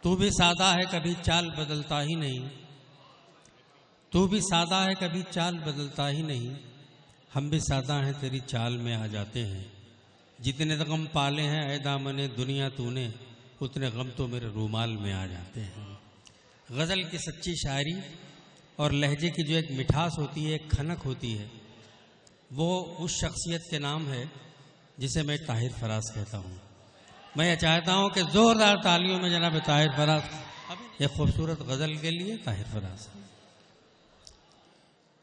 تو بھی سادہ ہے کبھی چال بدلتا ہی نہیں، تو بھی سادہ ہے کبھی چال بدلتا ہی نہیں، ہم بھی سادہ ہیں تیری چال میں آ جاتے ہیں، جتنے غم پالے ہیں اے دامن دنیا تو نے، اتنے غم تو میرے رومال میں آ جاتے ہیں۔ غزل کی سچی شاعری اور لہجے کی جو ایک مٹھاس ہوتی ہے، ایک کھنک ہوتی ہے، وہ اس شخصیت کے نام ہے جسے میں طاہر فراز کہتا ہوں۔ میں یہ چاہتا ہوں کہ زوردار تالیوں میں جناب طاہر فراز ایک خوبصورت غزل کے لیے طاہر فراز۔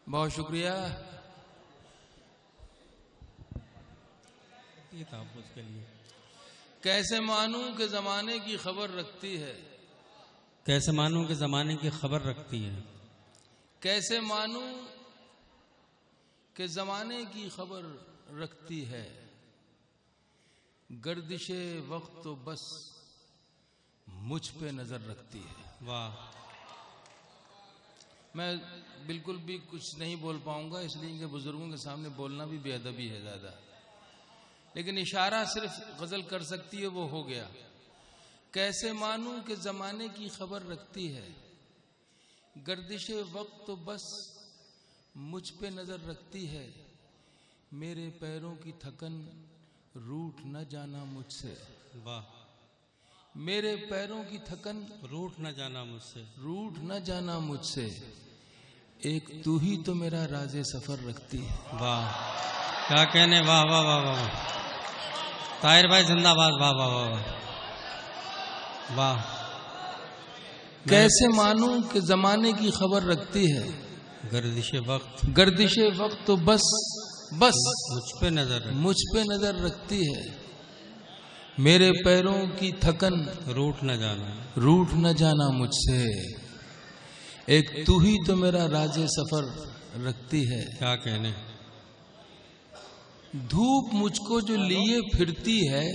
بہت شکریہ۔ کے لیے کیسے مانوں کہ زمانے کی خبر رکھتی ہے، کیسے مانوں کہ زمانے کی خبر رکھتی ہے، کیسے مانوں کہ زمانے کی خبر رکھتی ہے، گردش وقت تو بس مجھ پہ نظر رکھتی ہے۔ واہ، میں بالکل بھی کچھ نہیں بول پاؤں گا، اس لیے کہ بزرگوں کے سامنے بولنا بھی بے ادبی ہے زیادہ، لیکن اشارہ صرف غزل کر سکتی ہے، وہ ہو گیا۔ کیسے مانوں کہ زمانے کی خبر رکھتی ہے، گردش وقت تو بس مجھ پہ نظر رکھتی ہے، میرے پیروں کی تھکن روٹ نہ جانا مجھ سے، واہ، میرے پیروں کی تھکن روٹ نہ جانا مجھ سے، روٹ نہ جانا مجھ سے، ایک تو ہی تو میرا راز سفر رکھتی ہے۔ واہ، کیا کہنے، واہ واہ واہ واہ، طاہر بھائی زندہ باد، واہ واہ واہ واہ واہ۔ کیسے مانوں کہ زمانے کی خبر رکھتی ہے، گردش وقت گردش وقت تو بس مجھ پہ نظر مجھ پہ نظر رکھتی ہے، میرے پیروں کی تھکن روٹ نہ جانا، روٹ نہ جانا مجھ سے، ایک تو ہی تو میرا راز سفر رکھتی ہے۔ کیا کہنے، دھوپ مجھ کو جو لیے پھرتی ہے،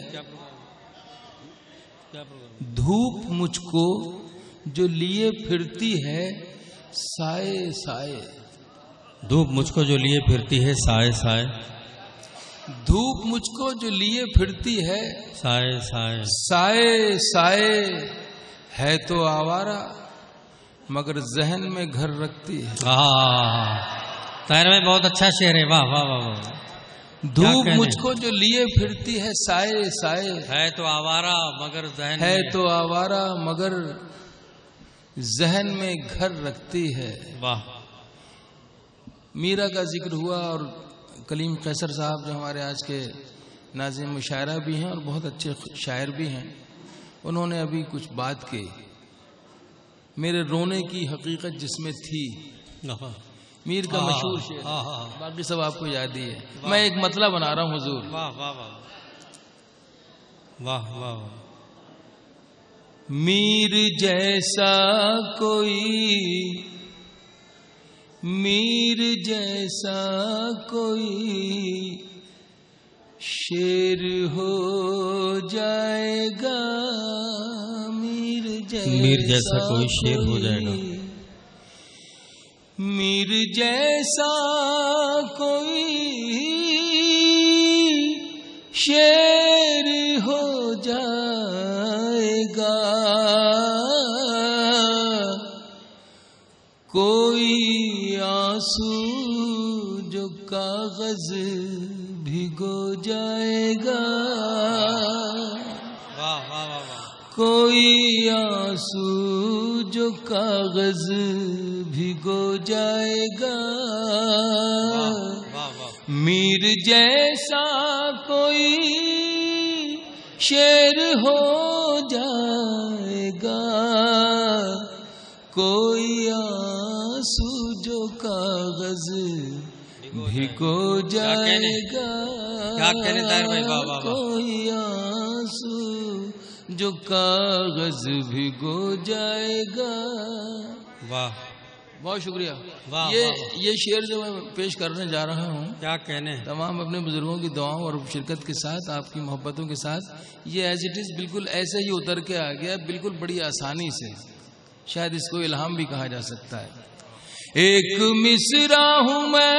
دھوپ مجھ کو جو لیے پھرتی ہے، سائے سائے، دھوپ مجھ کو جو لیے پھرتی ہے سائے سائے، دھوپ مجھ کو جو لیے پھرتی ہے، سائے سائے، سائے سائے، ہے تو آوارہ مگر ذہن میں گھر رکھتی ہے۔ طاہر بھائی بہت اچھا شعر ہے، واہ واہ واہ واہ۔ دھوپ مجھ کو جو لیے پھرتی ہے، سائے سائے، ہے تو آوارہ مگر ذہن ہے تو آوارہ مگر ذہن میں گھر رکھتی ہے۔ واہ، میرا کا ذکر ہوا، اور کلیم قیصر صاحب جو ہمارے آج کے ناظم مشاعرہ بھی ہیں اور بہت اچھے شاعر بھی ہیں، انہوں نے ابھی کچھ بات کی، میرے رونے کی حقیقت جس میں تھی، میر کا مشہور شعر، باقی سب آپ کو یاد ہی ہے، میں ایک مطلب بنا رہا ہوں حضور۔ واہ واہ واہ واہ واہ واہ، میر جیسا کوئی، میر جیسا کوئی شیر ہو جائے گا، میر جیسا کوئی شیر ہو جائے گا، میر جیسا کوئی شیر ہو جائے گا، کوئی آنسو جو کاغذ بھگو جائے گا، واہ واہ واہ واہ، کوئی آنسو جو کاغذ بھگو جائے گا، میر جیسا کوئی شیر ہو جائے گا، کوئی آنسو جو کاغذ بھگو جائے گا، کوئی آنسو جو کاغذ بھگو جائے گا۔ واہ، بہت شکریہ۔ واہ، یہ شعر جو میں پیش کرنے جا رہا ہوں، کیا کہنے، تمام اپنے بزرگوں کی دعاؤں اور شرکت کے ساتھ، آپ کی محبتوں کے ساتھ، یہ ایز اٹ از بالکل ایسے ہی اتر کے آ گیا، بالکل بڑی آسانی سے، شاید اس کو الہام بھی کہا جا سکتا ہے۔ ایک مصرع ہوں میں،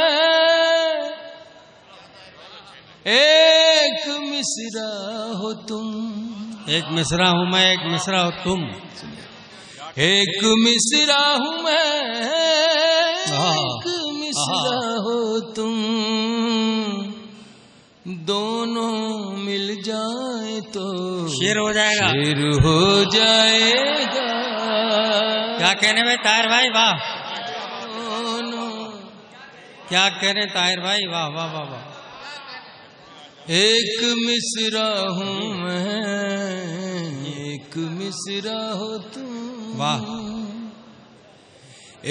ایک مصرع ہو تم، ایک مصرع ہوں میں، ایک مصرع ہو تم. ایک مصرع ہوں میں، ایک مصرع ہو تم، دونوں مل جائیں تو شیر ہو جائے گا. شیر ہو جائے گا. کیا کہنے میں طاہر بھائی؟ واہ. کیا کہنے طاہر بھائی؟ واہ واہ واہ واہ. ایک مصرع ہوں میں، ایک مصرع ہو تم. واہ.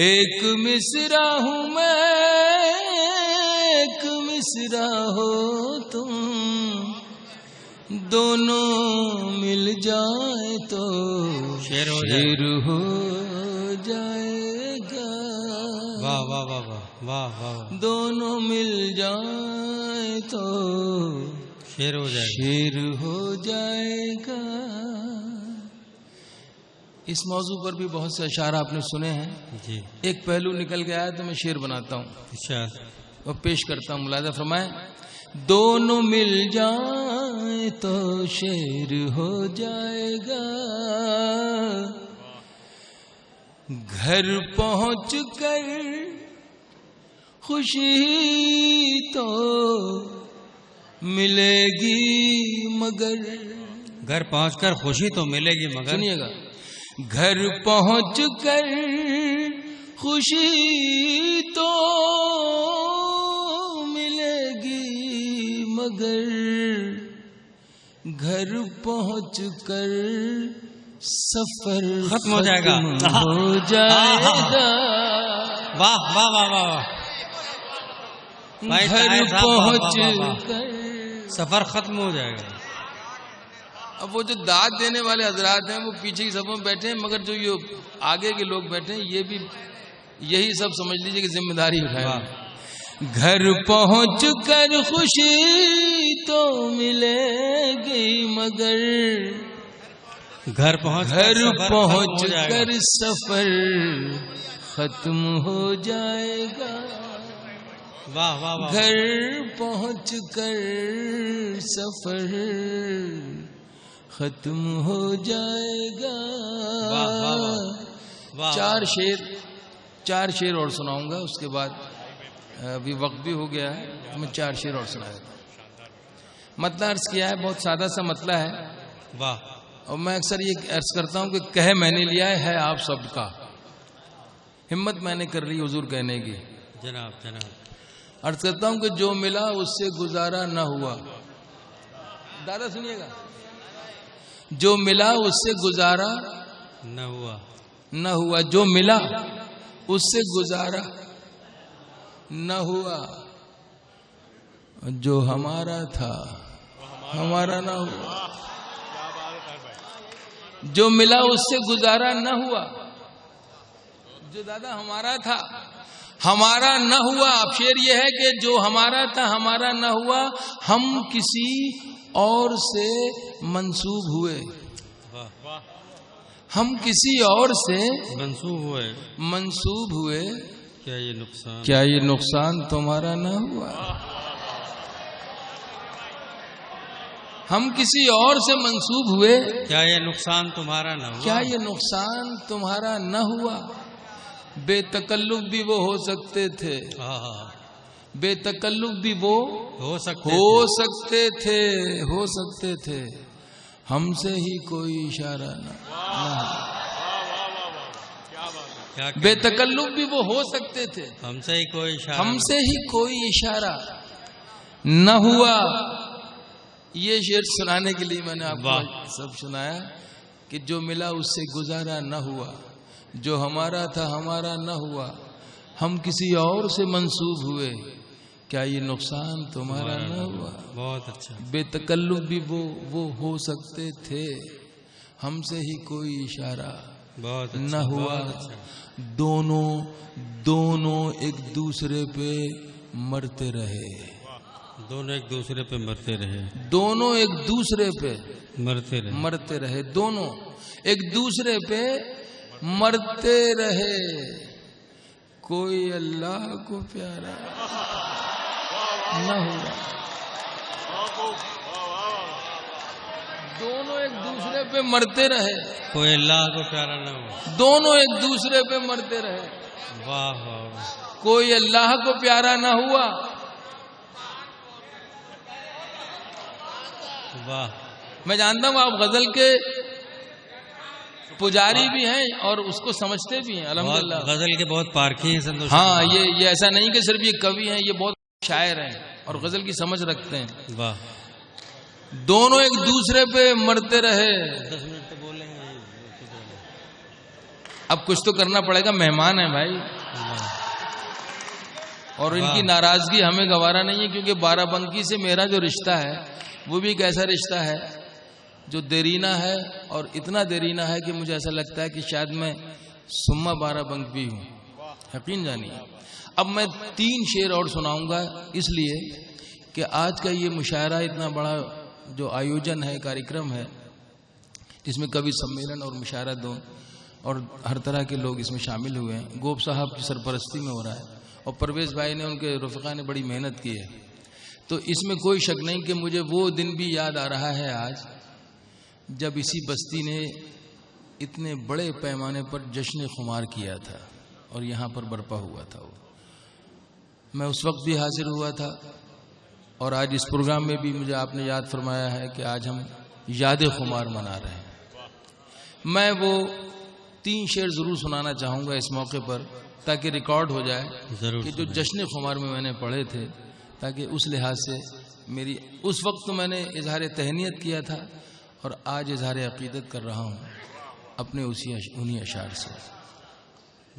ایک مصرع ہوں میں، ایک مصرع ہو تم، دونوں مل جائے تو شیر ہو شیر ہو جائے گا. واہ واہ واہ واہ واہ واہ. دونوں مل جائے تو شیر ہو جائے گا. شیر ہو جائے گا. اس موضوع پر بھی بہت سے اشعار آپ نے سنے ہیں. جی. ایک پہلو نکل کے آیا تو میں شعر بناتا ہوں اچھا. اور پیش کرتا ہوں. ملاحظہ فرمائیں. دونوں مل جائیں تو شیر ہو جائے گا. گھر پہنچ کر خوشی تو ملے گی مگر. گھر پہنچ کر خوشی تو ملے گی مگر. سنیے گا. گھر پہنچ کر خوشی تو ملے گی مگر، گھر پہنچ کر سفر ختم ہو جائے گا. ہو جائے گا. واہ واہ واہ واہ واہ. گھر پہنچ کر سفر ختم ہو جائے گا. اب وہ جو داد دینے والے حضرات ہیں وہ پیچھے کی صفوں میں بیٹھے ہیں، مگر جو یہ آگے کے لوگ بیٹھے ہیں یہ بھی یہی سب سمجھ لیجئے کہ ذمہ داری اٹھائے. گھر پہنچ کر خوشی تو ملے گی مگر، گھر پہنچ کر سفر ختم ہو جائے گا. واہ واہ واہ. گھر پہنچ کر سفر ختم ہو جائے گا. چار شعر اور سناؤں گا. اس کے بعد ابھی وقت بھی ہو گیا ہے، میں 4 شعر اور سنا دیتا ہوں. مطلب عرض کیا ہے، بہت سادہ سا مطلب ہے. واہ. اور میں اکثر یہ عرض کرتا ہوں کہ کہہ میں نے لیا ہے آپ سب کا، ہمت میں نے کر لی حضور کہنے کی. جناب جناب. عرض کرتا ہوں کہ جو ملا اس سے گزارا نہ ہوا. دادا سنیے گا. جو ملا اس سے گزارا نہ ہوا، نہ ہوا. جو ملا اس سے گزارا نہ ہوا. جو ہمارا تھا ہمارا نہ ہوا. جو ملا اس سے گزارا نہ ہوا. جو دادا ہمارا تھا ہمارا نہ ہوا. اب شعر یہ ہے کہ جو ہمارا تھا ہمارا نہ ہوا، ہم کسی اور سے منسوب ہوئے. ہم کسی اور سے منسوب ہوئے. کیا یہ نقصان تمہارا نہ ہوا؟ ہم کسی اور سے منسوب ہوئے. کیا یہ نقصان تمہارا نہ ہوا؟ کیا یہ نقصان تمہارا نہ ہوا؟ بے تکلف بھی وہ ہو سکتے تھے. بے تکلف بھی وہ ہو سکتے تھے. ہم سے ہی کوئی اشارہ نہ. بے تکلف بھی وہ ہو سکتے تھے. ہم سے ہی کوئی اشارہ نہ ہوا. یہ شعر سنانے کے لیے میں نے آپ کو سب سنایا کہ جو ملا اس سے گزارا نہ ہوا. جو ہمارا تھا ہمارا نہ ہوا. ہم کسی اور سے منسوب ہوئے. کیا یہ نقصان تمہارا نہ ہوا؟ بہت اچھا. بے تکلف بھی وہ ہو سکتے تھے. ہم سے ہی کوئی اشارہ نہ ہوا. دونوں ایک دوسرے پہ مرتے رہے. دونوں ایک دوسرے پہ مرتے رہے. دونوں ایک دوسرے پہ مرتے رہے. دونوں ایک دوسرے پہ مرتے رہے. کوئی اللہ کو پیارا نہ ہوا. دونوں ایک دوسرے پہ مرتے رہے. کوئی اللہ کو پیارا نہ ہو. دونوں ایک دوسرے پہ مرتے رہے. واہ واہ. کوئی اللہ کو پیارا نہ ہوا. واہ. میں جانتا ہوں آپ غزل کے پجاری بھی ہیں اور اس کو سمجھتے بھی ہیں الحمدللہ. غزل کے بہت پارکھی ہیں سندوش. ہاں یہ ایسا نہیں کہ صرف یہ کوی ہیں, یہ بہت شاعر ہیں اور غزل کی سمجھ رکھتے ہیں. واہ. دونوں ایک دوسرے پہ مرتے رہے. 10 منٹ تو بولیں گے. اب کچھ تو کرنا پڑے گا, مہمان ہیں بھائی, اور ان کی ناراضگی ہمیں گوارا نہیں ہے, کیونکہ بارہ بنکی سے میرا جو رشتہ ہے وہ بھی ایک ایسا رشتہ ہے جو دیرینہ ہے, اور اتنا دیرینہ ہے کہ مجھے ایسا لگتا ہے کہ شاید میں سما بارہ بنک بھی ہوں. یقین جانیے. اب میں 3 شعر اور سناؤں گا, اس لیے کہ آج کا یہ مشاعرہ اتنا بڑا جو آیوجن ہے, کاریکرم ہے, جس میں کبھی سمیلن اور مشاعرہ دو اور ہر طرح کے لوگ اس میں شامل ہوئے ہیں. گوپ صاحب کی سرپرستی میں ہو رہا ہے اور پرویز بھائی نے, ان کے رفقا نے بڑی محنت کی ہے. تو اس میں کوئی شک نہیں کہ مجھے وہ دن بھی یاد آ رہا ہے آج جب اسی بستی نے اتنے بڑے پیمانے پر جشن خمار کیا تھا اور یہاں پر برپا ہوا تھا. وہ میں اس وقت بھی حاضر ہوا تھا, اور آج اس پروگرام میں بھی مجھے آپ نے یاد فرمایا ہے کہ آج ہم یاد خمار منا رہے ہیں. میں وہ 3 شعر ضرور سنانا چاہوں گا اس موقع پر, تاکہ ریکارڈ ہو جائے کہ جو جشن خمار میں نے پڑھے تھے, تاکہ اس لحاظ سے میری اس وقت تو میں نے اظہار تہنیت کیا تھا اور آج اظہار عقیدت کر رہا ہوں اپنے انہی اشعار سے.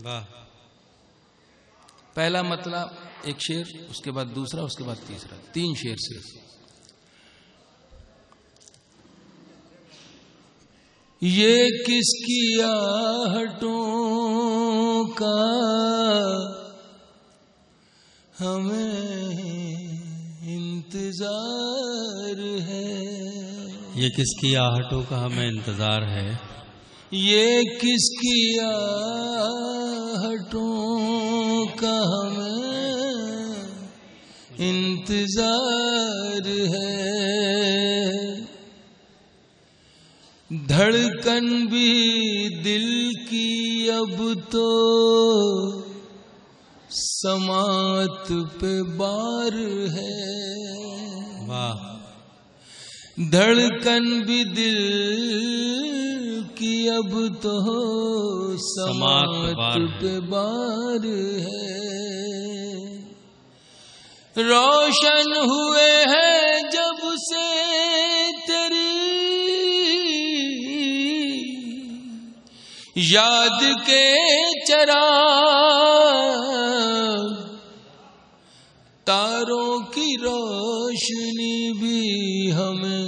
واہ. پہلا مطلب ایک شعر, اس کے بعد دوسرا, اس کے بعد تیسرا, 3 شعر صرف. یہ کس کی آہٹوں کا ہمیں انتظار ہے. یہ کس کی آہٹوں کا ہمیں انتظار ہے. یہ کس کی آہٹوں کا ہمیں انتظار ہے. دھڑکن بھی دل کی اب تو سماعت پہ بار ہے. واہ. دھڑکن بھی دل کی اب تو سماعت پہ بار ہے. روشن ہوئے ہیں جب سے تیری یاد کے چراغ, تاروں کی روشنی بھی ہمیں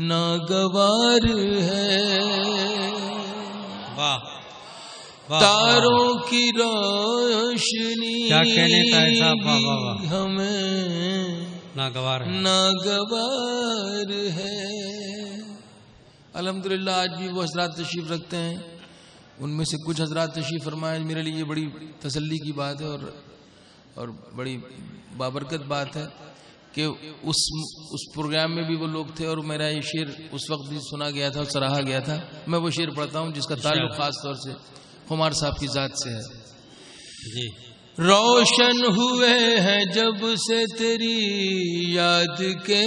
ناگوار ہے. واہ. تاروں کی روشنی کیا کہنے کا ایسا, واہ واہ واہ, ہمیں ناگوار ہے. ناگوار ہے. الحمدللہ آج بھی وہ حضرات تشریف رکھتے ہیں, ان میں سے کچھ حضرات تشریف فرمائے. میرے لیے یہ بڑی تسلی کی بات ہے اور بڑی بابرکت بات ہے کہ اس پروگرام میں بھی وہ لوگ تھے, اور میرا یہ شعر اس وقت بھی سنا گیا تھا اور سراہا گیا تھا. میں وہ شعر پڑھتا ہوں جس کا تعلق خاص طور سے خمار صاحب کی ذات سے ہے. جی. روشن ہوئے ہیں جب سے تیری یاد کے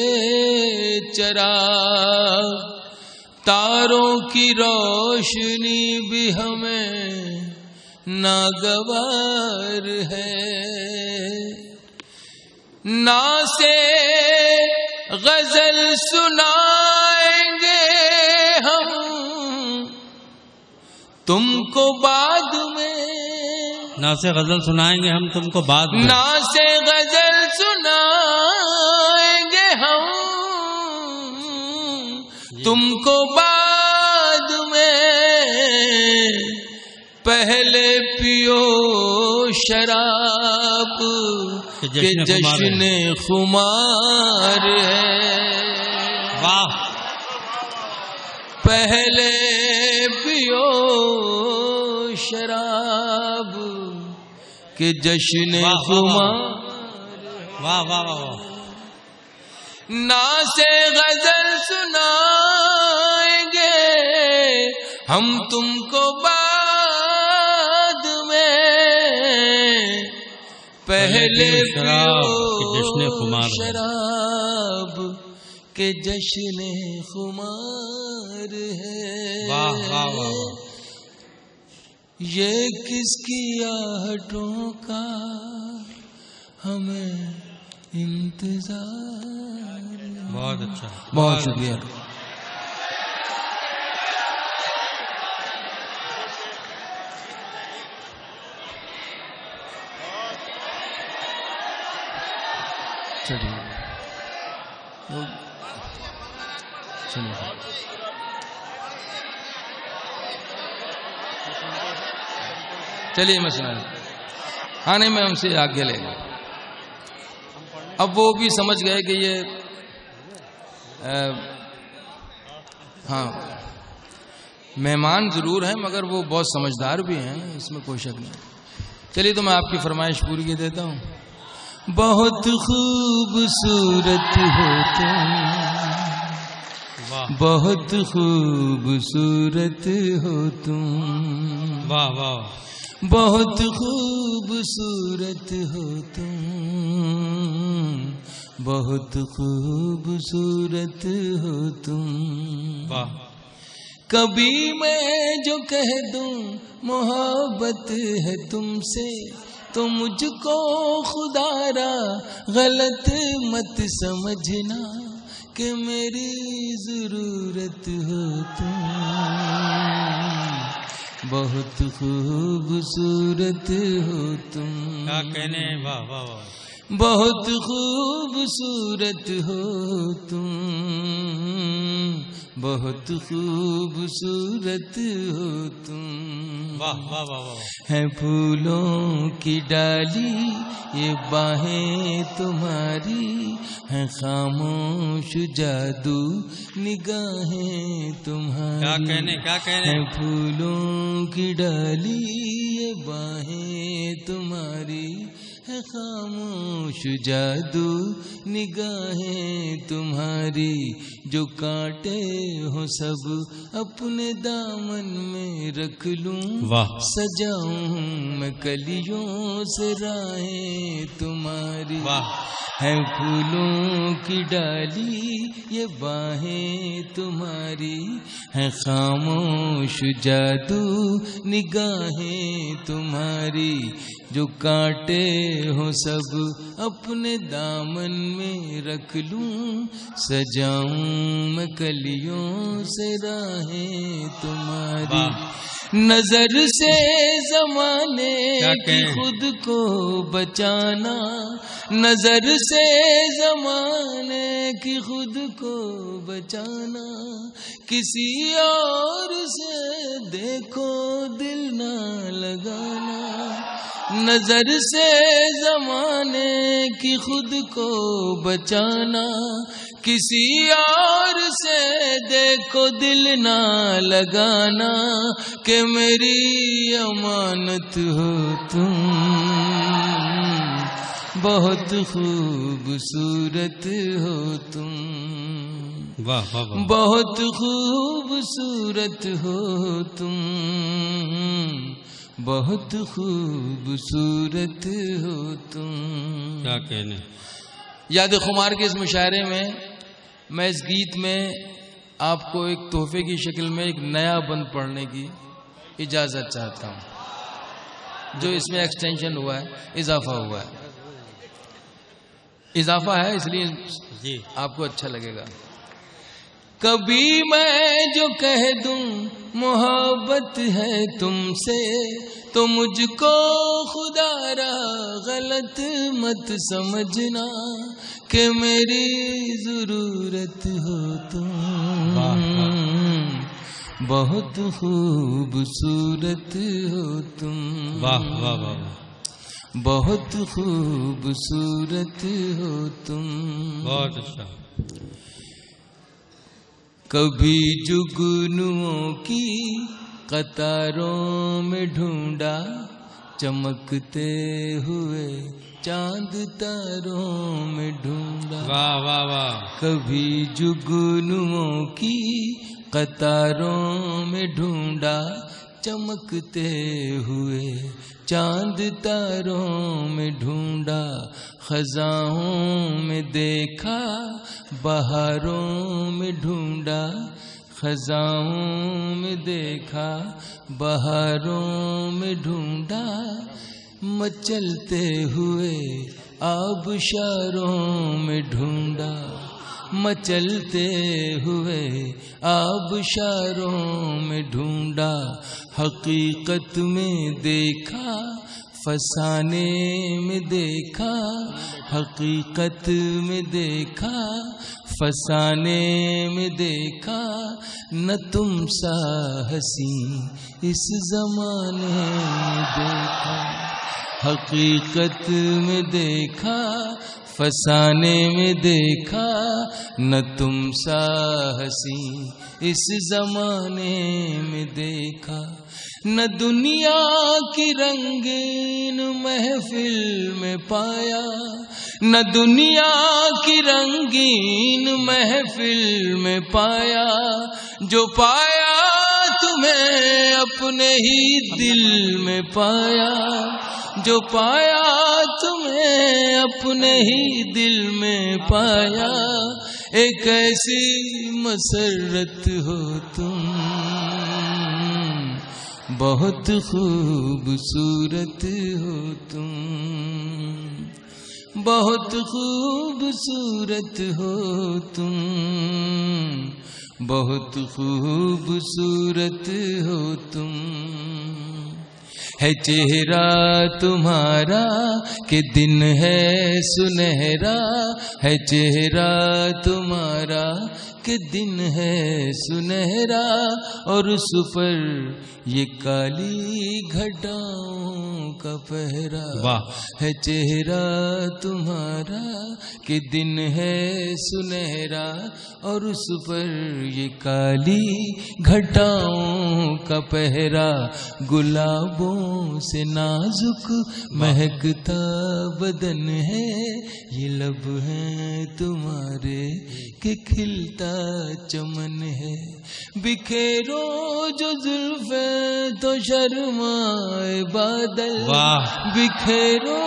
چراغ, تاروں کی روشنی بھی ہمیں ناگوار ہے. نا سے غزل سنائیں گے ہم تم کو بعد میں, نا سے غزل سنائیں گے ہم تم کو بعد میں, نا سے غزل سنائیں گے ہم تم کو بعد میں. پہلے پیو شراب کہ جشن خمار ہے. واہ. پہلے پیو شراب کہ جشن خمار. واہ واہ واہ. نا سے غزل سنا ہم تم کو بعد میں پہلے پیو شراب کے جشن خمار ہے. واہ واہ واہ. یہ کس کی آہٹوں کا ہمیں انتظار. بہت اچھا, بہت شکریہ. چلیے میں سنا. ہاں نہیں, میں ہم سے آگے لے گا. اب وہ بھی سمجھ گئے کہ یہ ہاں مہمان ضرور ہیں مگر وہ بہت سمجھدار بھی ہیں, اس میں کوئی شک نہیں. چلیے تو میں آپ کی فرمائش پوری کی دیتا ہوں. بہت خوبصورت ہو تم, بہت خوبصورت ہو تم, واہ واہ. بہت خوبصورت ہو تم, بہت خوبصورت ہو تم. واہ. کبھی میں جو کہہ دوں محبت ہے تم سے تو مجھ کو خدا را غلط مت سمجھنا کہ میری ضرورت ہو تم. بہت خوبصورت ہو تم. کیا کہنے. واہ واہ واہ. بہت خوبصورت ہو تم, بہت خوبصورت ہو تم. واہ واہ واہ واہ. ہے پھولوں کی ڈالی یہ باہیں تمہاری, ہے خاموش جادو نگاہیں تمہاری. کیا کہنے, کیا کہنے. ہے پھولوں کی ڈالی یہ باہیں تمہاری, ہے خاموش جادو نگاہیں تمہاری. جو کانٹے ہو سب اپنے دامن میں رکھ لوں, سجاؤں میں کلیوں سے راہیں تمہاری. ہے پھولوں کی ڈالی یہ باہیں تمہاری, ہے خاموش جادو نگاہیں تمہاری. جو کانٹے ہو سب اپنے دامن میں رکھ لوں, سجاؤں میں کلیوں سے راہیں تمہاری. نظر سے زمانے کی خود کو بچانا, نظر سے زمانے کی خود کو بچانا, کسی اور سے دیکھو دل نہ لگانا. نظر سے زمانے کی خود کو بچانا, کسی اور سے دیکھو دل نہ لگانا, کہ میری امانت ہو تم. بہت خوبصورت ہو تم, واہ واہ واہ. بہت خوبصورت ہو تم, بہت خوبصورت ہو تم. کیا کہنے. یاد خمار کے اس مشاعرے میں میں اس گیت میں آپ کو ایک تحفے کی شکل میں ایک نیا بند پڑھنے کی اجازت چاہتا ہوں, جو اس میں ایکسٹینشن ہوا ہے, اضافہ ہوا ہے. اضافہ ہے اس لیے جی آپ کو اچھا لگے گا. کبھی میں جو کہہ دوں محبت ہے تم سے تو مجھ کو خدا را غلط مت سمجھنا کہ میری ضرورت ہو تم. بہت خوبصورت ہو تم. واہ واہ واہ. بہت خوبصورت ہو تم. بہت اچھا. کبھی جگنوں کی قطاروں میں ڈھونڈا چمکتے ہوئے چاند تاروں میں ڈھونڈا. واہ واہ واہ. کبھی جگنوں کی قطاروں میں ڈھونڈا چمکتے ہوئے چاند تاروں میں ڈھونڈا خزاں میں دیکھا بہاروں میں ڈھونڈا خزاں میں دیکھا بہاروں میں ڈھونڈا مچلتے ہوئے آبشاروں میں ڈھونڈا مچلتے ہوئے آبشاروں میں ڈھونڈا حقیقت میں دیکھا فسانے میں دیکھا حقیقت میں دیکھا فسانے میں دیکھا نہ تم سا حسین اس زمانے میں دیکھا حقیقت میں دیکھا فسانے میں دیکھا نہ تم سا حسین اس زمانے میں دیکھا نہ دنیا کی رنگین محفل میں پایا نہ دنیا کی رنگین محفل میں پایا جو پایا تمہیں اپنے ہی دل میں پایا جو پایا تمہیں اپنے ہی دل میں پایا ایک ایسی مسرت ہو تم بہت خوبصورت ہو تم بہت خوبصورت ہو تم بہت خوبصورت ہو تم ہے چہرہ تمہارا کہ دن ہے سنہرا ہے چہرہ تمہارا کہ دن ہے سنہرا اور اس پر یہ کالی گھٹاؤں کا پہرا ہے چہرہ تمہارا کہ دن ہے سنہرا اور اس پر یہ کالی گھٹاؤں کا پہرا گلابوں سے نازک مہکتا بدن ہے یہ لب ہیں تمہارے کہ کھلتا چمن ہے بکھیرو جو زلفیں تو شرمائے بادل بکھیرو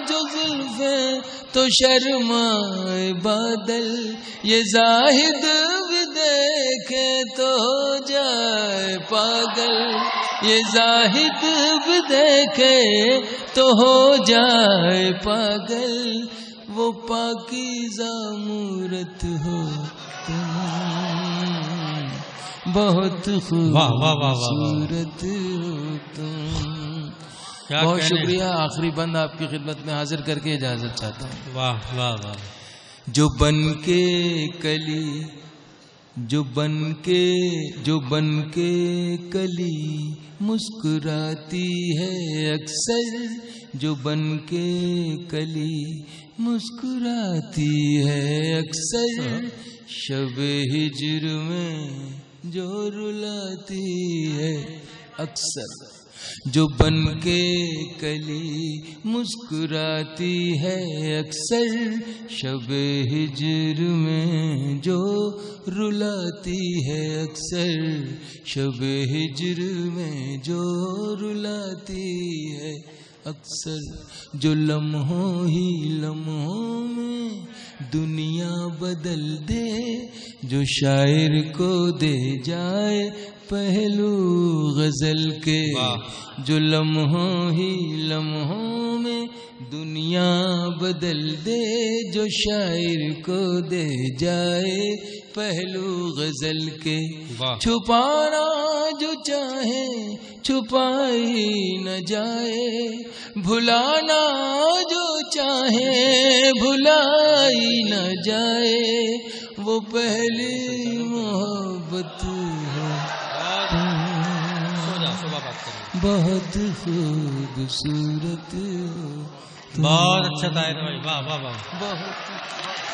جو زلفیں تو شرمائے بادل یہ زاہد بھی دیکھے تو ہو جائے پاگل یہ زاہد بھی دیکھے تو ہو جائے پاگل وہ پاکیزہ مورت ہو تم بہت خوبصورت ہو تم بہت شکریہ آخری بند آپ کی خدمت میں حاضر کر کے اجازت چاہتا ہوں واہ واہ واہ جو بن کے کلی جو بن کے کلی مسکراتی ہے اکثر جو بن کے کلی مسکراتی ہے اکثر شب ہجر میں جو رلاتی ہے اکثر جو بن کے کلی مسکراتی ہے اکثر شب ہجر میں جو رلاتی ہے اکثر شب ہجر میں جو رلاتی ہے اکثر جو لمحوں ہی لمحوں میں دنیا بدل دے جو شاعر کو دے جائے پہلو غزل کے جو لمحوں ہی لمحوں میں دنیا بدل دے جو شاعر کو دے جائے پہلو غزل کے چھپانا جو چاہے چھپائی نہ جائے بھلانا جو چاہے بھلائی نہ جائے وہ پہلی محبت ہے بہت خوبصورت بہت اچھا تھا بھائی واہ واہ واہ بہت